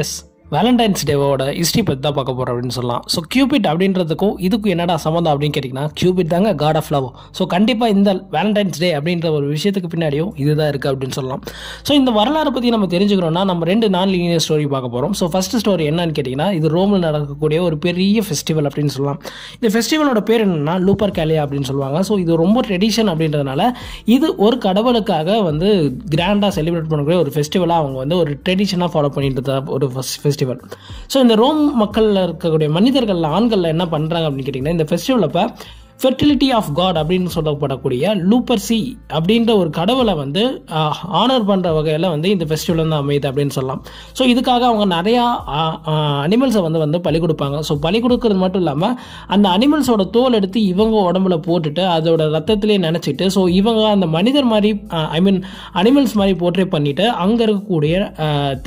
S. Valentine's டேவோட history பற்றி தான் பார்க்க போகிறோம் அப்படின்னு சொல்லலாம். ஸோ கியூபிட் அப்படின்றதுக்கும் இதுக்கும் என்னடா சம்மந்தம் அப்படின்னு கேட்டிங்கன்னா, கியூபிட் தாங்க காட் ஆஃப் லவ். ஸோ கண்டிப்பாக இந்த வேலண்டைன்ஸ் டே அப்படின்ற ஒரு விஷயத்துக்கு பின்னாடியும் இதுதான் இருக்குது அப்படின்னு சொல்லலாம். ஸோ இந்த வரலாறு பற்றி நம்ம தெரிஞ்சுக்கணும்னா நம்ம 2 நான் லீனியர் ஸ்டோரி பார்க்க போகிறோம். ஸோ ஃபஸ்ட்டு ஸ்டோரி என்னன்னு கேட்டிங்கன்னா, இது ரோமில் நடக்கக்கூடிய ஒரு பெரிய ஃபெஸ்டிவல் அப்படின்னு சொல்லலாம். இந்த ஃபெஸ்டிவலோட பேர் என்னென்னா லூப்பர் கேலியா அப்படின்னு சொல்லுவாங்க. ஸோ இது ரொம்ப ட்ரெடிஷன் அப்படின்றதுனால இது ஒரு கடவுளுக்காக வந்து கிராண்டாக செலிப்ரேட் பண்ணக்கூடிய ஒரு ஃபெஸ்டிவலாக அவங்க வந்து ஒரு ட்ரெடிஷனாக ஃபாலோ பண்ணிட்டு இருந்த ஒரு ஃபெஸ்டிவல். ஸோ இந்த ரோம் மக்களில் இருக்கக்கூடிய மனிதர்கள் ஆண்கள் என்ன பண்ணுறாங்க அப்படின்னு கேட்டிங்கன்னா, இந்த ஃபெஸ்டிவல் அப்போ ஃபெர்டிலிட்டி ஆஃப் காட் அப்படின்னு சொல்லப்படக்கூடிய லூப்பர்சி அப்படின்ற ஒரு கடவுளை வந்து ஆனர் பண்ணுற வகையில் வந்து இந்த ஃபெஸ்டிவல் வந்து அமையுது அப்படின்னு சொல்லலாம். ஸோ இதுக்காக அவங்க நிறையா அனிமல்ஸை வந்து பலி கொடுப்பாங்க. ஸோ பலி கொடுக்கறது மட்டும் இல்லாமல் அந்த அனிமல்ஸோட தோல் எடுத்து இவங்க உடம்புல போட்டுட்டு அதோட ரத்தத்திலே நினச்சிட்டு ஸோ இவங்க அந்த மனிதர் மாதிரி அனிமல்ஸ் மாதிரி போர்ட்ரே பண்ணிட்டு அங்கே இருக்கக்கூடிய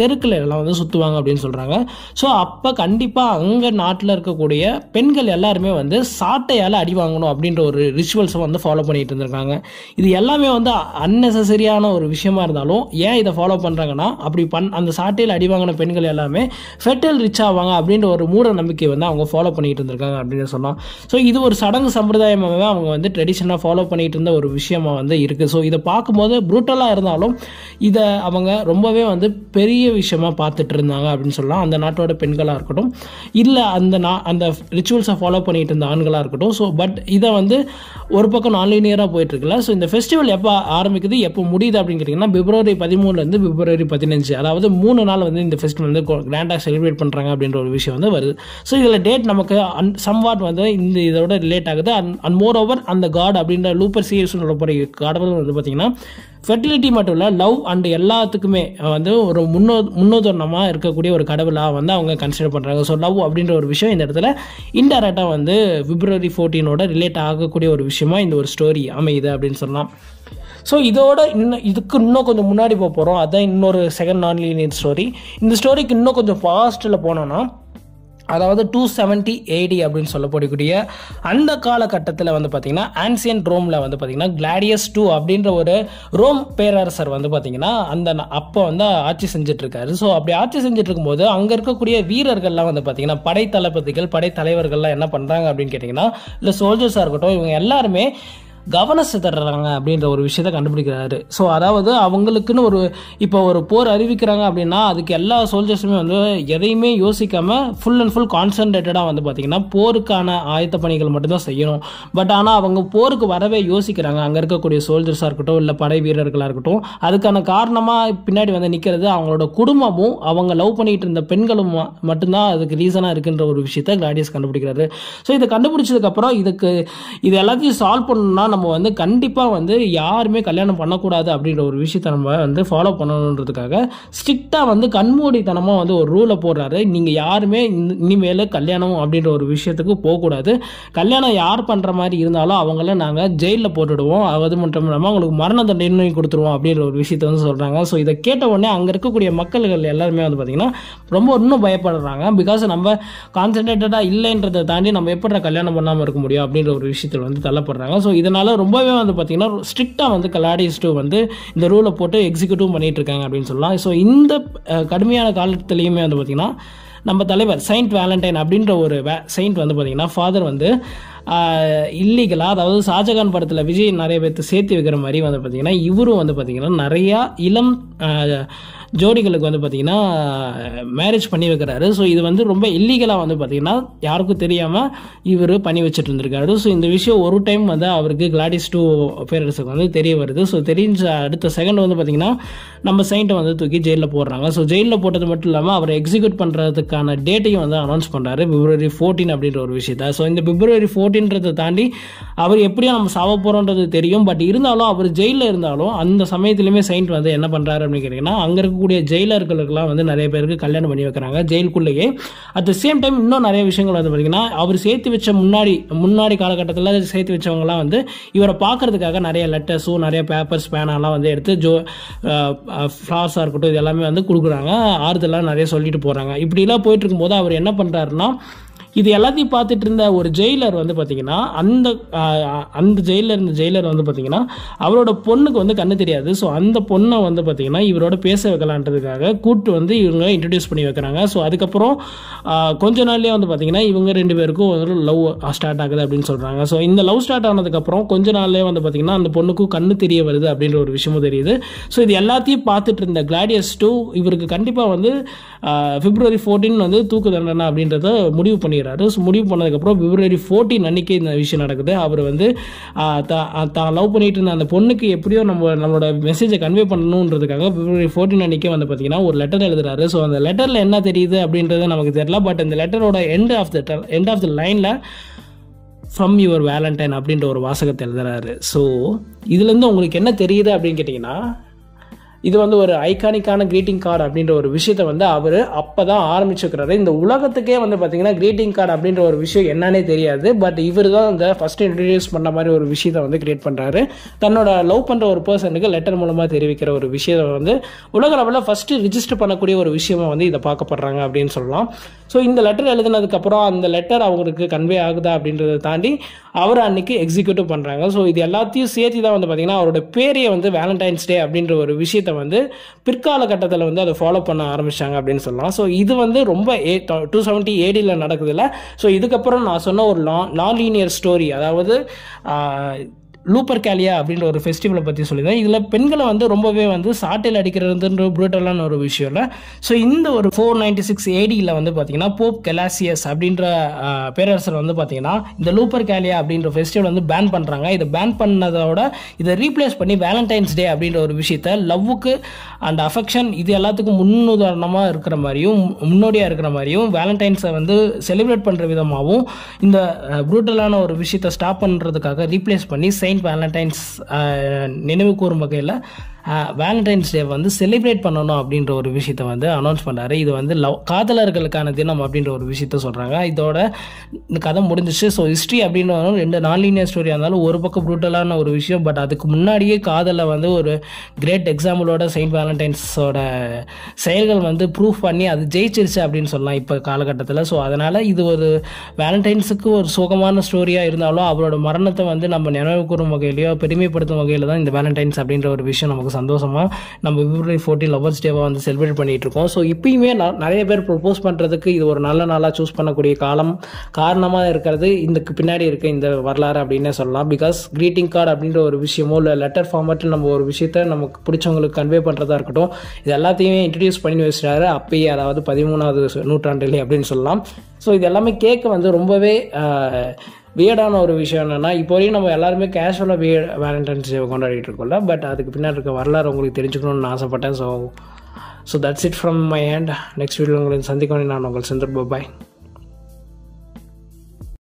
தெருக்கள் எல்லாம் வந்து சுற்றுவாங்க அப்படின்னு சொல்கிறாங்க. ஸோ அப்போ கண்டிப்பாக அங்கே நாட்டில் இருக்கக்கூடிய பெண்கள் எல்லாருமே வந்து சாட்டையால் அடி வாங்கணும் அப்படின்ற ஒரு ரிச்சுவல்ஸை வந்து ஃபாலோ பண்ணிட்டு இருந்திருக்காங்க. இது எல்லாமே வந்து அன்னெசரியான ஒரு விஷயமா இருந்தாலும் ஏன் இதை ஃபாலோ பண்ணுறாங்கன்னா, அப்படி அந்த சாட்டையில் அடி வாங்கின பெண்கள் எல்லாமே ஃபெர்டைல் ரிச் ஆவாங்க அப்படின்ற ஒரு மூட நம்பிக்கை வந்து அவங்க ஃபாலோ பண்ணிட்டு இருந்திருக்காங்க அப்படின்னு சொல்லலாம். ஸோ இது ஒரு சடங்கு சம்பிரதாயமாகவே அவங்க வந்து ட்ரெடிஷனாக ஃபாலோ பண்ணிட்டு இருந்த ஒரு விஷயமா வந்து இருக்குது. ஸோ இதை பார்க்கும்போது ப்ரூட்டலாக இருந்தாலும் இதை அவங்க ரொம்பவே வந்து பெரிய விஷயமா பார்த்துட்டு இருந்தாங்க அப்படின்னு சொல்லலாம். அந்த நாட்டோட பெண்களாக இருக்கட்டும், இல்லை அந்த ரிச்சுவல்ஸை ஃபாலோ பண்ணிட்டு இருந்த ஆண்களாக இருக்கட்டும். ஸோ பட் இதை வந்து ஒரு பக்கம் நான் லீனியராக போயிட்டுருக்குல்ல. ஸோ இந்த ஃபெஸ்டிவல் எப்போ ஆரம்பிக்குது எப்போ முடியுது அப்படின்னு கேட்டிங்கன்னா, பிப்ரவரி 13 பிப்ரவரி 15, அதாவது 3 நாள் வந்து இந்த ஃபெஸ்டிவல் வந்து கிராண்டாக செலிப்ரேட் பண்ணுறாங்க அப்படின்ற ஒரு விஷயம் வந்து வருது. ஸோ இதில் டேட் நமக்கு சம்வாட் வந்து இதோட ரிலேட் ஆகுது. அண்ட் மோர் ஓவர் அந்த காட் அப்படின்ற லூப்பர் சீரியஸ் சொல்லக்கூடிய கடவுள் வந்து பார்த்திங்கன்னா ஃபெர்டிலிட்டி மட்டும் இல்லை, லவ் அண்ட் எல்லாத்துக்குமே வந்து ஒரு முன்னோதரணமாக இருக்கக்கூடிய ஒரு கடவுளாக வந்து அவங்க கன்சிடர் பண்ணுறாங்க. ஸோ லவ் அப்படின்ற ஒரு விஷயம் இந்த இடத்துல இன்டைரக்டாக வந்து பிப்ரவரி 14 ரிலேட் ஆகக்கூடிய ஒரு விஷயமா இந்த ஒரு ஸ்டோரி அமையுது அப்படின்னு சொல்லலாம். ஸோ இதோட இதுக்கு இன்னும் கொஞ்சம் முன்னாடி போகிறோம். அதுதான் இன்னொரு செகண்ட் நான் லீனியர் ஸ்டோரி. இந்த ஸ்டோரிக்கு இன்னும் கொஞ்சம் ஃபாஸ்ட்டில் போனோன்னா, அதாவது 270 AD அப்படின்னு சொல்லப்படக்கூடிய அந்த காலகட்டத்தில் வந்து பார்த்திங்கன்னா ஆன்சியன்ட் ரோமில் வந்து பார்த்திங்கன்னா கிளாடியஸ் II அப்படின்ற ஒரு ரோம் பேரரசர் வந்து பார்த்திங்கன்னா அப்போ வந்து ஆட்சி செஞ்சிட்ருக்காரு. ஸோ அப்படி ஆட்சி செஞ்சுட்டு இருக்கும்போது அங்கே இருக்கக்கூடிய வீரர்கள்லாம் வந்து பார்த்திங்கன்னா படைத்தலைவர்கள்லாம் என்ன பண்ணுறாங்க அப்படின்னு கேட்டிங்கன்னா, இல்லை சோல்ஜர்ஸாக இருக்கட்டும், இவங்க எல்லாருமே கவனம் சிதறாங்க அப்படின்ற ஒரு விஷயத்தை கண்டுபிடிக்கிறாரு. ஸோ அதாவது அவங்களுக்குன்னு இப்போ ஒரு போர் அறிவிக்கிறாங்க அப்படின்னா அதுக்கு எல்லா சோல்ஜர்ஸுமே வந்து எதையுமே யோசிக்காமல் ஃபுல் அண்ட் ஃபுல் கான்சன்ட்ரேட்டடாக வந்து பார்த்திங்கன்னா போருக்கான ஆயத்த பணிகள் மட்டும்தான் செய்யணும். பட் ஆனால் அவங்க போருக்கு வரவே யோசிக்கிறாங்க. அங்கே இருக்கக்கூடிய சோல்ஜர்ஸாக இருக்கட்டும், இல்லை படை வீரர்களாக இருக்கட்டும். அதுக்கான காரணமாக பின்னாடி வந்து நிற்கிறது அவங்களோட குடும்பமும் அவங்க லவ் பண்ணிட்டு இருந்த பெண்களும் மட்டும்தான் அதுக்கு ரீசனாக இருக்குன்ற ஒரு விஷயத்தை கிளாடியஸ் கண்டுபிடிக்கிறாரு. ஸோ இதை கண்டுபிடிச்சதுக்கப்புறம் இது எல்லாத்தையும் சால்வ் பண்ணணும்னா நம்ம வந்து கண்டிப்பாக வந்து யாருமே கல்யாணம் பண்ணக்கூடாது அப்படின்ற ஒரு விஷயத்தை நம்ம வந்து ஃபாலோ பண்ணணுன்றதுக்காக ஸ்ட்ரிக்டாக வந்து கண்மூடித்தனமாக வந்து ஒரு ரூலை போடுறாரு. நீங்கள் யாருமே இனிமேல் கல்யாணம் அப்படின்ற ஒரு விஷயத்துக்கு போகக்கூடாது. கல்யாணம் யார் பண்ணுற மாதிரி இருந்தாலும் அவங்கள நாங்கள் ஜெயிலில் போட்டுடுவோம், அது மட்டும் இல்லாமல் அவங்களுக்கு மரண தண்டனை கொடுத்துருவோம் அப்படின்ற ஒரு விஷயத்த வந்து சொல்கிறாங்க. ஸோ இதை கேட்ட உடனே அங்கே இருக்கக்கூடிய மக்கள்கள் எல்லாருமே வந்து பார்த்திங்கன்னா ரொம்ப இன்னும் பயப்படுறாங்க. பிகாஸ் நம்ம கான்சன்ட்ரேட்டடாக இல்லைன்றதை தாண்டி நம்ம எப்படி கல்யாணம் பண்ணாமல் இருக்க முடியும் அப்படின்ற ஒரு விஷயத்தில் வந்து தள்ளப்படுறாங்க. ஸோ இதனால் ரொம்பவே வந்து பார்த்தீங்கன்னா ஸ்ட்ரிக்டாக வந்து கிளாடியஸ் II வந்து இந்த ரூலை போட்டு எக்ஸிக்யூட்டிவ் பண்ணிட்டு இருக்காங்க அப்படின்னு சொல்லலாம். ஸோ இந்த கடுமையான காலத்துலேயுமே வந்து பார்த்திங்கன்னா நம்ம தலைவர் செயின்ட் வேலண்டைன் அப்படின்ற ஒரு செயின்ட் வந்து பார்த்திங்கன்னா ஃபாதர் வந்து இல்லீகலாக, அதாவது ஷாஜகான் படத்தில் விஜய் நிறைய பேர்த்து சேர்த்து வைக்கிற மாதிரி வந்து பார்த்திங்கன்னா இவரும் வந்து பார்த்திங்கன்னா நிறையா இளம் ஜோடிகளுக்கு வந்து பார்த்திங்கன்னா மேரேஜ் பண்ணி வைக்கிறாரு. ஸோ இது வந்து ரொம்ப இல்லீகலாக வந்து பார்த்திங்கன்னா யாருக்கும் தெரியாமல் இவர் பண்ணி வச்சுட்டு இருந்திருக்காரு. ஸோ இந்த விஷயம் ஒரு டைம் வந்து அவருக்கு கிளாடியஸ் II பேரரசுக்கு வந்து தெரிய வருது. ஸோ தெரிஞ்ச அடுத்த செகண்ட் வந்து பார்த்திங்கன்னா நம்ம செயின்ட்டை வந்து தூக்கி ஜெயிலில் போடுறாங்க. ஸோ ஜெயிலில் போட்டது மட்டும் இல்லாமல் அவரை எக்ஸிக்யூட் பண்ணுறதுக்கான டேட்டையும் வந்து அனௌன்ஸ் பண்ணுறாரு, பிப்ரவரி 14 அப்படின்ற ஒரு விஷயத்த. ஸோ இந்த பிப்ரவரி 14 தாண்டி அவர் எப்படியும் நம்ம சாவ போகிறோன்றது தெரியும். பட் இருந்தாலும் அவர் ஜெயிலில் இருந்தாலும் அந்த சமயத்துலையுமே செயின்ட் வந்து என்ன பண்ணுறாரு அப்படின்னு கேட்டிங்கன்னா, அங்கே இருக்கக்கூடிய ஜெயிலர்களுக்கெல்லாம் வந்து நிறைய பேருக்கு கல்யாணம் பண்ணி வைக்கிறாங்க ஜெயிலுக்குள்ளேயே. அட் த சேம் டைம் இன்னும் நிறைய விஷயங்கள் வந்து பார்த்திங்கன்னா அவர் சேர்த்து வச்ச முன்னாடி காலகட்டத்தில் சேர்த்து வச்சவங்கலாம் வந்து இவரை பார்க்கறதுக்காக நிறைய லெட்டர்ஸும் நிறைய பேப்பர்ஸ் பேனாலாம் வந்து எடுத்து ஃப்ளார்ஸாக இருக்கட்டும் இது எல்லாமே வந்து கொடுக்குறாங்க, ஆறுதலாக நிறைய சொல்லிட்டு போகிறாங்க. இப்படிலாம் போயிட்டு இருக்கும்போது அவர் என்ன பண்ணுறாருன்னா, இது எல்லாத்தையும் பார்த்துட்டு இருந்த ஒரு ஜெயிலர் வந்து பார்த்தீங்கன்னா அந்த ஜெயிலர் வந்து பார்த்தீங்கன்னா அவரோட பொண்ணுக்கு வந்து கண்ணு தெரியாது. ஸோ அந்த பொண்ணை வந்து பார்த்தீங்கன்னா இவரோட பேச வைக்கலான்றதுக்காக கூப்பிட்டு வந்து இவங்க இன்ட்ரடியூஸ் பண்ணி வைக்கிறாங்க. ஸோ அதுக்கப்புறம் கொஞ்ச நாள்லேயே வந்து பார்த்தீங்கன்னா இவங்க 2 பேருக்கும் ஒரு லவ் ஸ்டார்ட் ஆகுது அப்படின்னு சொல்கிறாங்க. ஸோ இந்த லவ் ஸ்டார்ட் ஆனதுக்கப்புறம் கொஞ்ச நாள்லேயே வந்து பார்த்தீங்கன்னா அந்த பொண்ணுக்கும் கண்ணு தெரிய வருது அப்படின்ற ஒரு விஷயமும் தெரியுது. ஸோ இது எல்லாத்தையும் பார்த்துட்டு இருந்த கிளாடியஸ் 2 இவருக்கு கண்டிப்பாக வந்து February 14 வந்து தூக்கு தண்டனை அப்படின்றத முடிவு பண்ணிடுறாரு. ஸோ முடிவு பண்ணதுக்கப்புறம் February 14 அன்னைக்கு இந்த விஷயம் நடக்குது. அவர் வந்து தான் லவ் பண்ணிட்டு இருந்த அந்த பொண்ணுக்கு எப்படியோ நம்மளோட மெசேஜை கன்வே பண்ணணுன்றதுக்காக February 14 அன்னைக்கே வந்து பார்த்தீங்கன்னா ஒரு லெட்டர் எழுதுறாரு. ஸோ அந்த லெட்டரில் என்ன தெரியுது அப்படின்றது நமக்கு தெரியல. பட் இந்த லெட்டரோட எண்ட் ஆஃப் த லைனில் ஃப்ரம் யுவர் வேலண்டைன் அப்படின்ற ஒரு வாசகத்தை எழுதுறாரு. ஸோ இதுலேருந்து உங்களுக்கு என்ன தெரியுது அப்படின்னு கேட்டிங்கன்னா, இது வந்து ஒரு ஐகானிக்கான கிரீட்டிங் கார்டு அப்படின்ற ஒரு விஷயத்தை வந்து அவர் அப்போ தான் ஆரம்பிச்சுக்கிறாரு. இந்த உலகத்துக்கே வந்து பார்த்தீங்கன்னா கிரீட்டிங் கார்டு அப்படின்ற ஒரு விஷயம் என்னன்னே தெரியாது. பட் இவர் தான் இந்த ஃபர்ஸ்ட் இன்ட்ரடியூஸ் பண்ண மாதிரி ஒரு விஷயத்தை வந்து கிரியேட் பண்ணுறாரு. தன்னோட லவ் பண்ணுற ஒரு பர்சனுக்கு லெட்டர் மூலமாக தெரிவிக்கிற ஒரு விஷயத்தை வந்து உலக லெவலில் ஃபஸ்ட்டு ரிஜிஸ்டர் பண்ணக்கூடிய ஒரு விஷயமா வந்து இதை பார்க்கப்படுறாங்க அப்படின்னு சொல்லலாம். ஸோ இந்த லெட்டர் எழுதினதுக்கப்புறம் அந்த லெட்டர் அவங்களுக்கு கன்வே ஆகுதா அப்படின்றத தாண்டி அவர் அன்னைக்கு எக்ஸிக்யூட்டிவ் பண்ணுறாங்க. ஸோ இது எல்லாத்தையும் சேர்த்து தான் வந்து பார்த்தீங்கன்னா அவரோட பேரையை வந்து வேலண்டைன்ஸ் டே அப்படின்ற ஒரு விஷயத்தை வந்து பிற்கால கட்டத்தில் வந்து அதை ஃபாலோ பண்ண ஆரம்பிச்சாங்க அப்படின்னு சொல்லலாம். ஸோ இது வந்து ரொம்ப 270 AD நடக்குது இல்லை. ஸோ இதுக்கப்புறம் நான் சொன்ன ஒரு நான் லீனியர் ஸ்டோரி, அதாவது லூப்பர்கேலியா அப்படின்ற ஒரு ஃபெஸ்டிவலை பற்றி சொல்லியிருந்தேன். இதில் பெண்களை வந்து ரொம்பவே வந்து சாட்டையில் அடிக்கிறதுன்ற ப்ரூட்டலான ஒரு விஷயம் இல்லை. ஸோ இந்த ஒரு 496 AD வந்து பார்த்தீங்கன்னா போப் கெலாசியஸ் அப்படின்ற பேரரசர் வந்து பார்த்தீங்கன்னா இந்த லூப்பர்கேலியா அப்படின்ற ஃபெஸ்டிவல் வந்து பேன் பண்ணுறாங்க. இதை பேன் பண்ணதோட இதை ரீப்ளேஸ் பண்ணி வேலண்டைன்ஸ் டே அப்படின்ற ஒரு விஷயத்த லவ்வுக்கு அண்ட் அஃபெக்ஷன் இது எல்லாத்துக்கும் முன்னுதாரணமாக இருக்கிற மாதிரியும் முன்னோடியாக இருக்கிற மாதிரியும் வேலண்டைன்ஸை வந்து செலிப்ரேட் பண்ணுற விதமாகவும் இந்த ப்ரூட்டலான ஒரு விஷயத்தை ஸ்டாப் பண்ணுறதுக்காக ரீப்ளேஸ் பண்ணி செயின்ட் வேலண்டைன்ஸ் நினைவு கூறும் வகையில் வேலண்டைன்ஸ் டே வந்து செலிப்ரேட் பண்ணணும் அப்படின்ற ஒரு விஷயத்த வந்து அனௌன்ஸ் பண்ணுறாரு. இது வந்து காதலர்களுக்கான தினம் அப்படின்ற ஒரு விஷயத்த சொல்கிறாங்க. இதோட இந்த கதை முடிஞ்சிச்சு. ஸோ ஹிஸ்ட்ரி அப்படின்னு 2 நான்-லீனியர் ஸ்டோரியாக இருந்தாலும் ஒரு பக்கம் ப்ரூட்டலான ஒரு விஷயம். பட் அதுக்கு முன்னாடியே காதலை வந்து ஒரு கிரேட் எக்ஸாம்பிளோட செயின்ட் வேலண்டைன்ஸோட செயல்கள் வந்து ப்ரூஃப் பண்ணி அது ஜெயிச்சிருச்சு அப்படின்னு சொல்லலாம் இப்போ காலகட்டத்தில். ஸோ அதனால் இது ஒரு வேலண்டைன்ஸுக்கு ஒரு சோகமான ஸ்டோரியாக இருந்தாலும் அவரோட மரணத்தை வந்து நம்ம நினைவு கூறும் வகையிலையோ பெருமைப்படுத்தும் வகையில் தான் இந்த வேலண்டைன்ஸ் அப்படின்ற ஒரு விஷயம் நமக்கு சந்தோஷமாக நம்ம February 14 லவர்ஸ் டேவாக வந்து செலிப்ரேட் பண்ணிகிட்டு இருக்கோம். ஸோ இப்பயுமே நிறைய பேர் ப்ரொப்போஸ் பண்ணுறதுக்கு இது ஒரு நல்ல நாளாக சூஸ் பண்ணக்கூடிய காரணமாக இருக்கிறது இதுக்கு பின்னாடி இருக்க இந்த வரலாறு அப்படின்னே சொல்லலாம். பிகாஸ் கிரீட்டிங் கார்டு அப்படின்ற ஒரு விஷயமோ இல்லை லெட்டர் ஃபார்மேட்டில் நம்ம ஒரு விஷயத்த நமக்கு பிடிச்சவங்களுக்கு கன்வே பண்ணுறதா இருக்கட்டும், இது எல்லாத்தையுமே இன்ட்ரடியூஸ் பண்ணி வச்சுட்டாரு அப்பயே, அதாவது 13வது நூற்றாண்டிலே அப்படின்னு சொல்லலாம். ஸோ இது எல்லாமே கேட்க வந்து ரொம்பவே வியர்டான ஒரு விஷயம் என்னென்னா, இப்போ வரையும் நம்ம எல்லாருமே கேஷுவலாக வேலண்டைன்ஸ் டே கொண்டாடிட்டு இருக்கோம்ல. பட் அதுக்கு பின்னாடி இருக்க வரலாறு உங்களுக்கு தெரிஞ்சுக்கணும்னு ஆசைப்பட்டேன். So that's it from my hand. Next video உங்களுக்கு சந்திக்கணும். நான் உங்கள் செந்தர். பாய்.